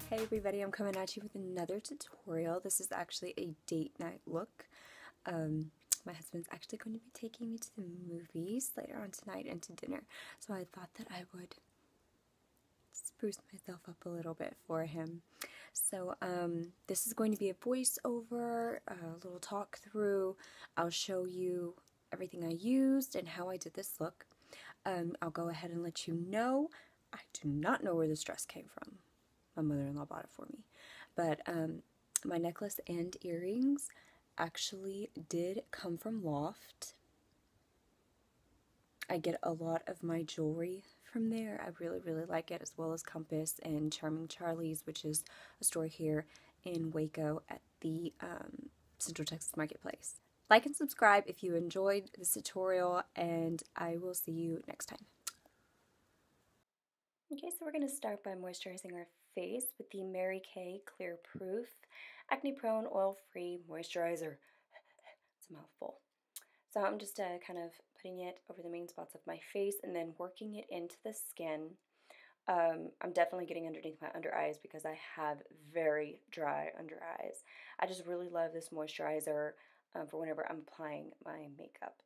Hey everybody, I'm coming at you with another tutorial. This is actually a date night look. My husband's actually going to be taking me to the movies later on tonight and to dinner, so I thought that I would spruce myself up a little bit for him. So this is going to be a voiceover, a little talk through. I'll show you everything I used and how I did this look. I'll go ahead and let you know I do not know where this dress came from. My mother-in-law bought it for me, but my necklace and earrings actually did come from Loft. I get a lot of my jewelry from there. I really like it, as well as Compass and Charming Charlie's, which is a store here in Waco at the Central Texas Marketplace. Like and subscribe if you enjoyed this tutorial, and I will see you next time. Okay, so we're going to start by moisturizing our face with the Mary Kay ClearProof Acne Prone Oil-Free Moisturizer. It's a mouthful. So I'm just kind of putting it over the main spots of my face and then working it into the skin. I'm definitely getting underneath my under eyes because I have very dry under eyes. I just really love this moisturizer for whenever I'm applying my makeup.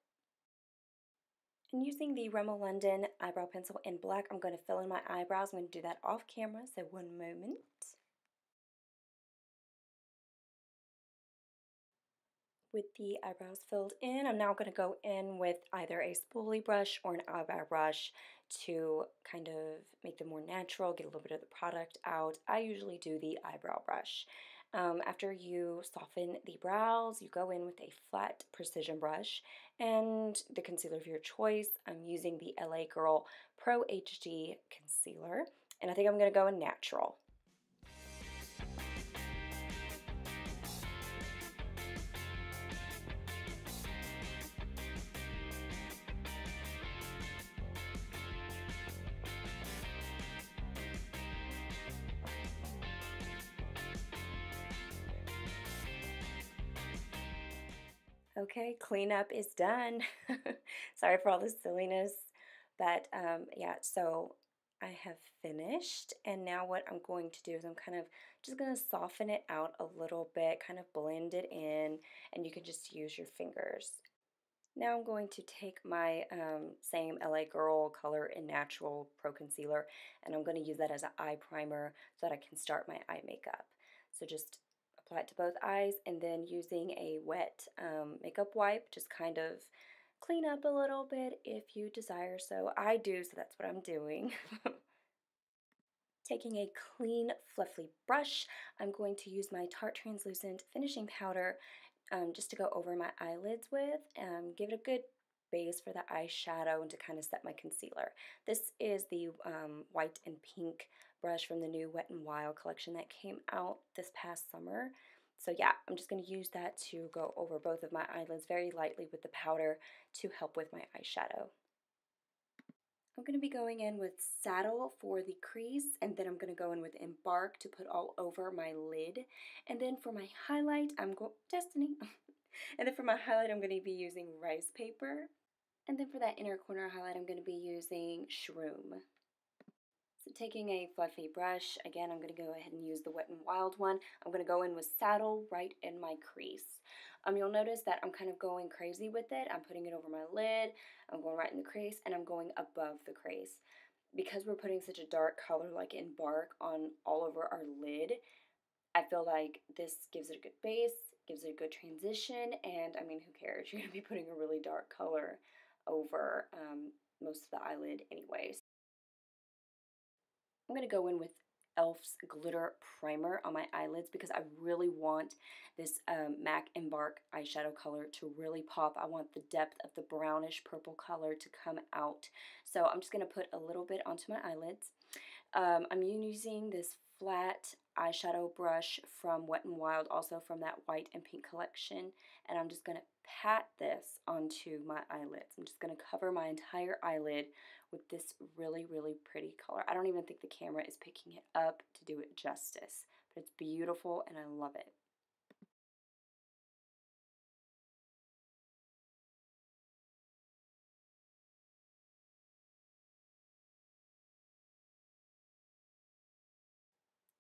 And using the Rimmel London eyebrow pencil in black, I'm going to fill in my eyebrows. I'm going to do that off camera, so one moment. With the eyebrows filled in, I'm now going to go in with either a spoolie brush or an eyebrow brush to kind of make them more natural, get a little bit of the product out. I usually do the eyebrow brush. After you soften the brows, you go in with a flat precision brush and the concealer of your choice. I'm using the LA Girl Pro HD concealer, and I think I'm going to go in natural. Okay, cleanup is done. Sorry for all the silliness, but yeah, so I have finished, and now what I'm going to do is I'm kind of just going to soften it out a little bit, kind of blend it in, and you can just use your fingers. Now I'm going to take my same LA Girl Color in Natural Pro Concealer, and I'm going to use that as an eye primer so that I can start my eye makeup. So just apply it to both eyes, and then using a wet makeup wipe, just kind of clean up a little bit if you desire. So I do, so that's what I'm doing. Taking a clean, fluffy brush, I'm going to use my Tarte Translucent Finishing Powder just to go over my eyelids with, give it a good base for the eyeshadow and to kind of set my concealer. This is the white and pink brush from the new Wet n Wild collection that came out this past summer. So yeah, I'm just going to use that to go over both of my eyelids very lightly with the powder to help with my eyeshadow. I'm going to be going in with Saddle for the crease, and then I'm going to go in with Embark to put all over my lid. And then for my highlight, Destiny. And then for my highlight, I'm going to be using RicePaper. And then for that inner corner highlight, I'm going to be using Shroom. So taking a fluffy brush, again, I'm going to go ahead and use the Wet n Wild one. I'm going to go in with Saddle right in my crease. You'll notice that I'm kind of going crazy with it. I'm putting it over my lid, I'm going right in the crease, and I'm going above the crease. Because we're putting such a dark color like Embark on all over our lid, I feel like this gives it a good base, gives it a good transition, and I mean, who cares? You're going to be putting a really dark color over most of the eyelid anyways. I'm going to go in with e.l.f.'s Glitter Primer on my eyelids because I really want this MAC Embark eyeshadow color to really pop. I want the depth of the brownish purple color to come out. So I'm just going to put a little bit onto my eyelids. I'm using this flat eyeshadow brush from Wet n Wild, also from that white and pink collection, and I'm just going to pat this onto my eyelids. I'm just going to cover my entire eyelid with this really pretty color. I don't even think the camera is picking it up to do it justice, but it's beautiful and I love it.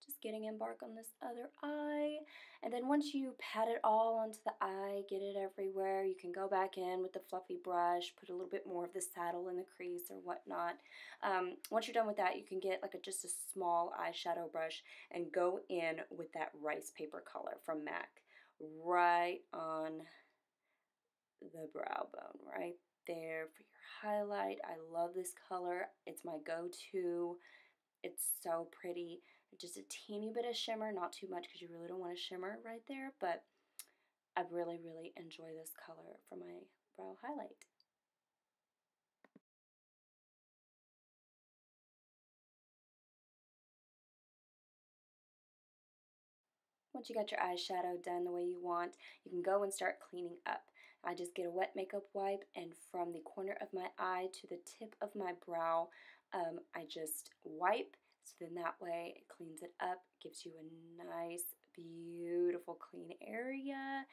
Just getting Embark on this other eye. And then once you pat it all onto the eye, get it everywhere, you can go back in with the fluffy brush, put a little bit more of the saddle in the crease or whatnot. Once you're done with that, you can get like just a small eyeshadow brush and go in with that RicePaper color from MAC right on the brow bone, right there for your highlight. I love this color. It's my go-to. It's so pretty. Just a teeny bit of shimmer, not too much because you really don't want to shimmer right there, but I really, really enjoy this color for my brow highlight. Once you got your eyeshadow done the way you want, you can go and start cleaning up. I just get a wet makeup wipe, and from the corner of my eye to the tip of my brow, I just wipe. So then that way it cleans it up, gives you a nice, beautiful, clean area.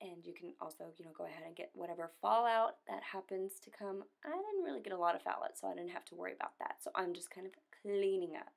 And you can also, go ahead and get whatever fallout that happens to come. I didn't really get a lot of fallout, so I didn't have to worry about that. So I'm just kind of cleaning up.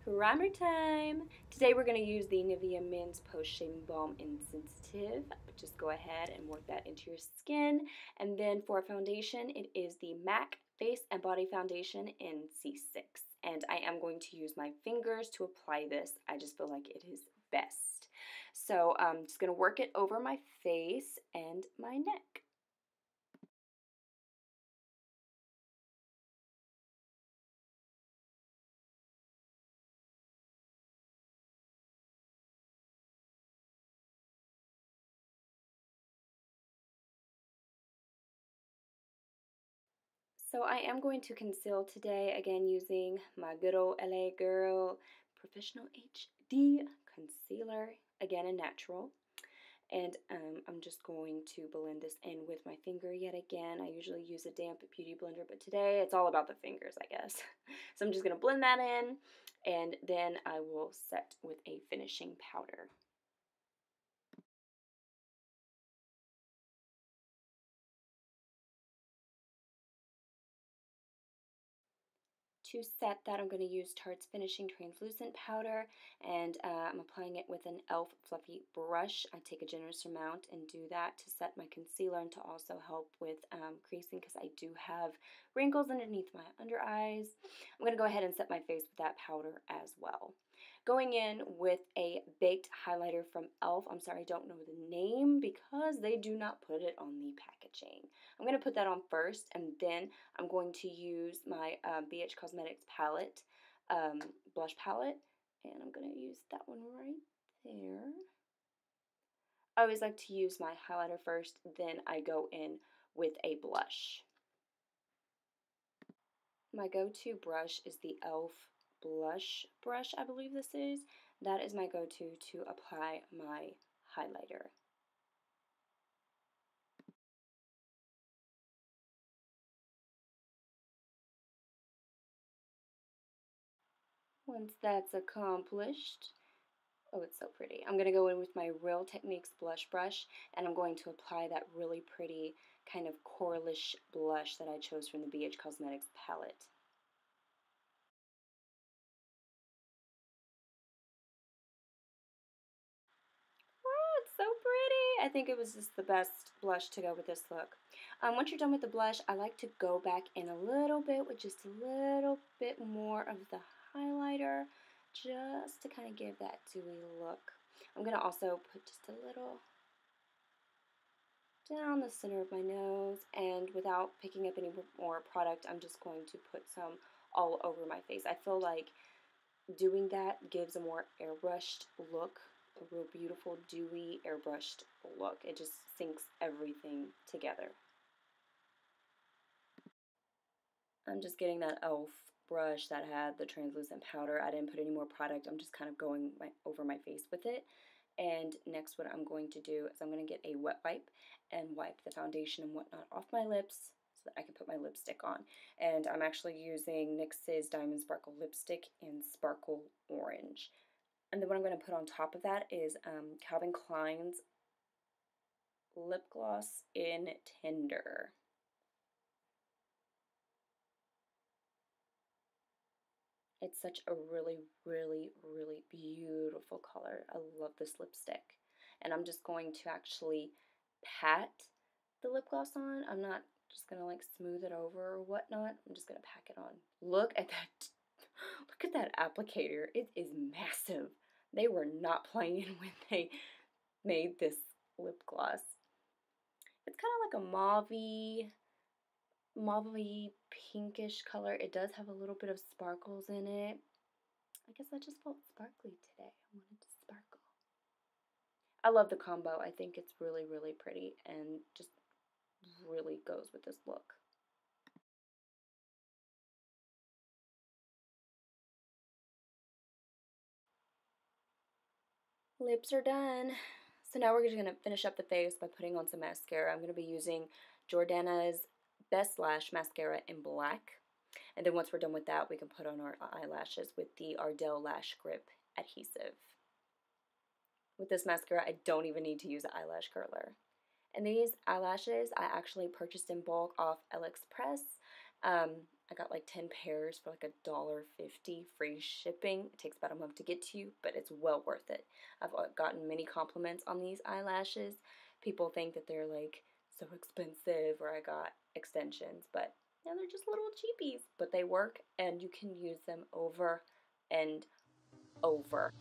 Primer time! Today we're going to use the Nivea Men's Post Shaving Balm Insensitive. Just go ahead and work that into your skin. And then for foundation, it is the MAC Face and Body Foundation in C6. And I am going to use my fingers to apply this. I just feel like it is best. So I'm just going to work it over my face and my neck. So I am going to conceal today, again using my good old LA Girl Professional HD Concealer, again in natural. And I'm just going to blend this in with my finger yet again. I usually use a damp beauty blender, but today it's all about the fingers, I guess. So I'm just going to blend that in, and then I will set with a finishing powder. To set that, I'm going to use Tarte's Finishing Translucent Powder, and I'm applying it with an e.l.f. Fluffy brush. I take a generous amount and do that to set my concealer and to also help with creasing because I do have wrinkles underneath my under eyes. I'm going to go ahead and set my face with that powder as well. Going in with a baked highlighter from e.l.f. I'm sorry, I don't know the name because they do not put it on the packaging. I'm going to put that on first, and then I'm going to use my BH Cosmetics palette, blush palette, and I'm going to use that one right there. I always like to use my highlighter first, then I go in with a blush. My go-to brush is the e.l.f. blush brush, I believe this is. That is my go-to to apply my highlighter. Once that's accomplished, oh, it's so pretty. I'm going to go in with my Real Techniques blush brush, and I'm going to apply that really pretty kind of coralish blush that I chose from the BH Cosmetics palette. Oh, it's so pretty. I think it was just the best blush to go with this look. Once you're done with the blush, I like to go back in a little bit with just a little bit more of the highlighter just to kind of give that dewy look. I'm going to also put just a little down the center of my nose, and without picking up any more product, I'm just going to put some all over my face. I feel like doing that gives a more airbrushed look, a real beautiful, dewy, airbrushed look. It just sinks everything together. I'm just getting that e.l.f. brush that had the translucent powder. I didn't put any more product. I'm just kind of going over my face with it. And next what I'm going to do is I'm going to get a wet wipe and wipe the foundation and whatnot off my lips so that I can put my lipstick on. And I'm actually using NYX's Diamond Sparkle Lipstick in Sparkle Orange. And then what I'm going to put on top of that is Calvin Klein's lip gloss in Tender. It's such a really, really, really beautiful color. I love this lipstick. And I'm just going to actually pat the lip gloss on. I'm not just gonna like smooth it over or whatnot. I'm just gonna pack it on. Look at that. Look at that applicator. It is massive. They were not playing when they made this lip gloss. It's kind of like a mauvey pinkish color. It does have a little bit of sparkles in it. I guess I just felt sparkly today. I wanted to sparkle. I love the combo. I think it's really, really pretty and just really goes with this look. Lips are done. So now we're just going to finish up the face by putting on some mascara. I'm going to be using Jordanas Best Lash Mascara in black. And then once we're done with that, we can put on our eyelashes with the Ardell Lash Grip adhesive. With this mascara, I don't even need to use an eyelash curler. And these eyelashes I actually purchased in bulk off AliExpress. I got like 10 pairs for like $1.50 free shipping. It takes about a month to get to you, but it's well worth it. I've gotten many compliments on these eyelashes. People think that they're like so expensive, or I got extensions, but yeah, they're just little cheapies, but they work and you can use them over and over.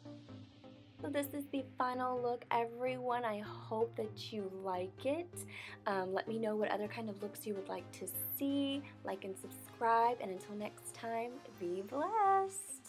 So this is the final look, everyone. I hope that you like it. Let me know what other kind of looks you would like to see. Like and subscribe. And until next time, be blessed.